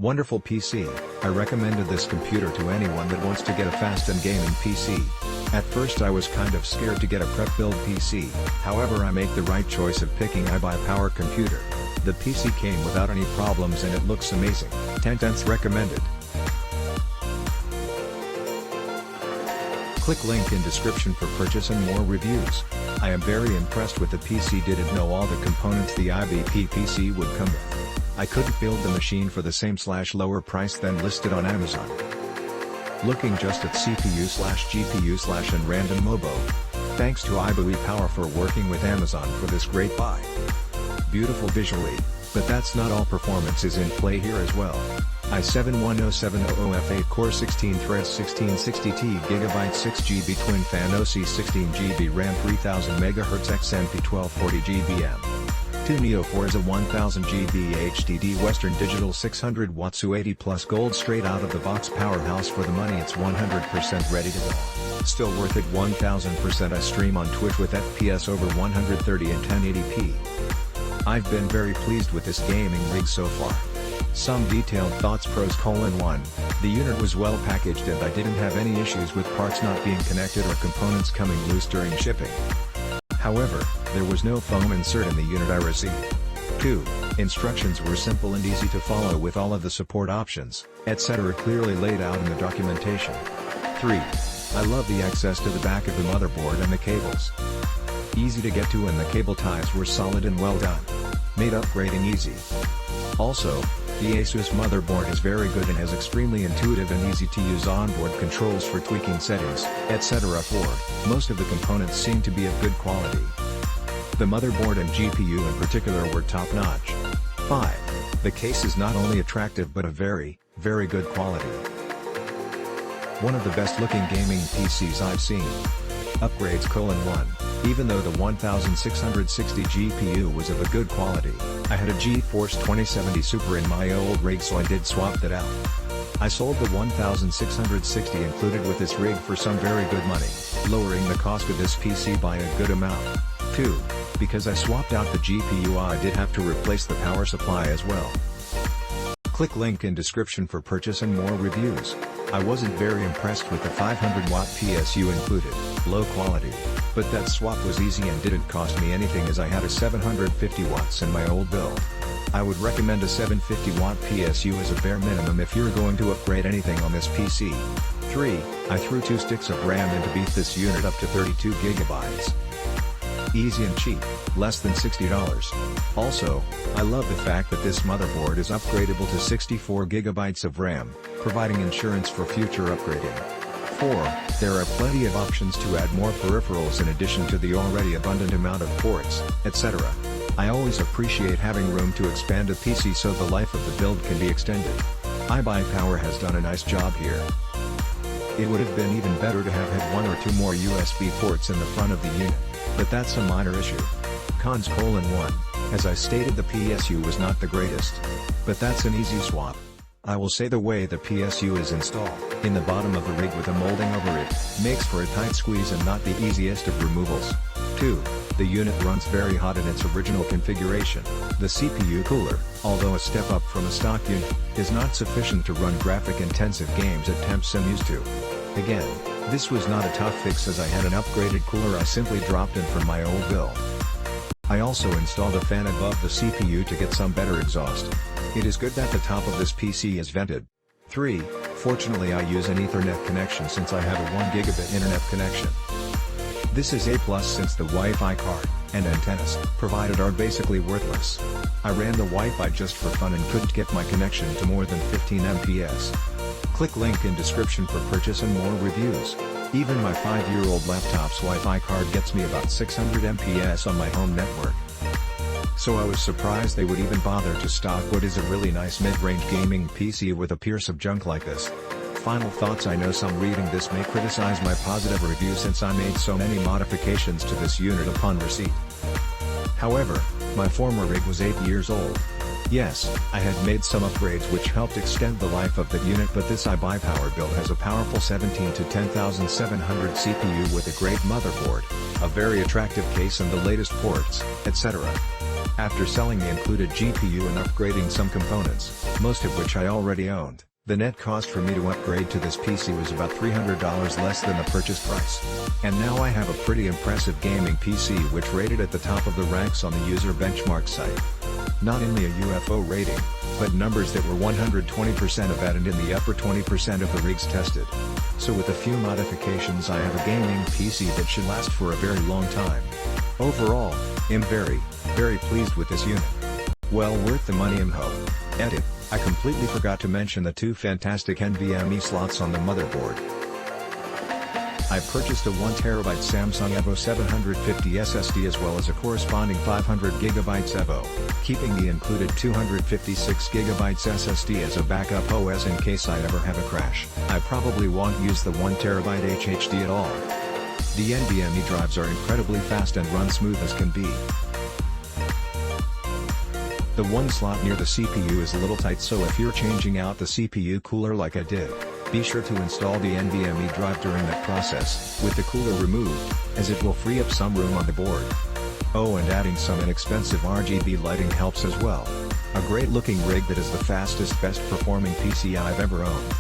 Wonderful PC. I recommended this computer to anyone that wants to get a fast and gaming PC. At first I was kind of scared to get a prep build PC, however I make the right choice of picking iBUYPOWER computer. The PC came without any problems and it looks amazing. 10/10 recommended. Click link in description for purchase and more reviews. I am very impressed with the PC. Didn't know all the components the iBUYPOWER PC would come with. I couldn't build the machine for the same/lower price than listed on Amazon. Looking just at CPU/GPU/ and random MOBO. Thanks to iBUYPOWER for working with Amazon for this great buy. Beautiful visually, but that's not all. Performance is in play here as well. i7-10700F8 core 16 threads 1660T GB 6GB twin fan OC 16GB RAM 3000 MHz XMP 1240 2 Neo Forza 1000GB HDD Western Digital 600 watts U.A.A plus gold straight out of the box powerhouse. For the money it's 100% ready to go. Still worth it 1000%. I stream on Twitch with FPS over 130 and 1080p. I've been very pleased with this gaming rig so far. Some detailed thoughts. Pros: 1. The unit was well packaged and I didn't have any issues with parts not being connected or components coming loose during shipping. However, there was no foam insert in the unit I received. 2. Instructions were simple and easy to follow with all of the support options, etc. clearly laid out in the documentation. 3. I love the access to the back of the motherboard and the cables. Easy to get to and the cable ties were solid and well done. Made upgrading easy. Also, the Asus motherboard is very good and has extremely intuitive and easy to use onboard controls for tweaking settings, etc. 4. Most of the components seem to be of good quality. The motherboard and GPU in particular were top-notch. 5. The case is not only attractive but of very, very good quality. One of the best-looking gaming PCs I've seen. Upgrades: 1. Even though the 1660 GPU was of a good quality, I had a GeForce 2070 Super in my old rig, so I did swap that out. I sold the 1660 included with this rig for some very good money, lowering the cost of this PC by a good amount. 2. Because I swapped out the GPU, I did have to replace the power supply as well. Click link in description for purchase and more reviews. I wasn't very impressed with the 500-watt PSU included, low quality. But that swap was easy and didn't cost me anything as I had a 750 watts in my old build. I would recommend a 750-watt PSU as a bare minimum if you're going to upgrade anything on this PC. 3. I threw 2 sticks of RAM in to beef this unit up to 32 GB. Easy and cheap, less than $60. Also, I love the fact that this motherboard is upgradable to 64 GB of RAM, providing insurance for future upgrading. 4. There are plenty of options to add more peripherals in addition to the already abundant amount of ports, etc. I always appreciate having room to expand a PC so the life of the build can be extended. iBUYPOWER has done a nice job here. It would have been even better to have had 1 or 2 more USB ports in the front of the unit, but that's a minor issue. Cons: 1. As I stated, the PSU was not the greatest. But that's an easy swap. I will say the way the PSU is installed, in the bottom of the rig with a molding over it, makes for a tight squeeze and not the easiest of removals. 2. The unit runs very hot in its original configuration. The CPU cooler, although a step up from a stock unit, is not sufficient to run graphic-intensive games at temps I'm used to. Again, this was not a tough fix as I had an upgraded cooler I simply dropped in from my old build. I also installed a fan above the CPU to get some better exhaust. It is good that the top of this PC is vented. 3. Fortunately I use an Ethernet connection since I have a 1 gigabit internet connection. This is A+ since the Wi-Fi card and antennas provided are basically worthless. I ran the Wi-Fi just for fun and couldn't get my connection to more than 15 Mbps. Click link in description for purchase and more reviews. Even my 5-year-old laptop's Wi-Fi card gets me about 600 Mbps on my home network. So I was surprised they would even bother to stock what is a really nice mid-range gaming PC with a piece of junk like this. Final thoughts: I know some reading this may criticize my positive review since I made so many modifications to this unit upon receipt. However, my former rig was 8 years old. Yes, I had made some upgrades which helped extend the life of the unit, but this iBUYPOWER build has a powerful 17 to 10700 CPU with a great motherboard, a very attractive case and the latest ports, etc. After selling the included GPU and upgrading some components, most of which I already owned, the net cost for me to upgrade to this PC was about $300 less than the purchase price. And now I have a pretty impressive gaming PC which rated at the top of the ranks on the user benchmark site. Not only a UFO rating, but numbers that were 120% of that and in the upper 20% of the rigs tested. So with a few modifications I have a gaming PC that should last for a very long time. Overall, I'm very pleased with this unit. Well worth the money ho. Edit, I completely forgot to mention the two fantastic NVMe slots on the motherboard. I purchased a 1TB Samsung Evo 750 SSD as well as a corresponding 500GB Evo, keeping the included 256GB SSD as a backup OS in case I ever have a crash. I probably won't use the 1TB HDD at all. The NVMe drives are incredibly fast and run smooth as can be. The one slot near the CPU is a little tight, so if you're changing out the CPU cooler like I did, be sure to install the NVMe drive during that process, with the cooler removed, as it will free up some room on the board. Oh, and adding some inexpensive RGB lighting helps as well. A great looking rig that is the fastest, best performing PC I've ever owned.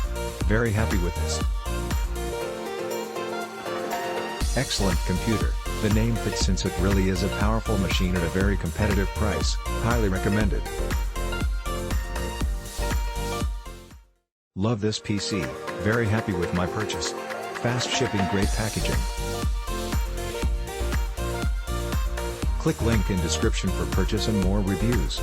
Very happy with this. Excellent computer, the name fits since it really is a powerful machine at a very competitive price, highly recommended. Love this PC, very happy with my purchase. Fast shipping, great packaging. Click link in description for purchase and more reviews.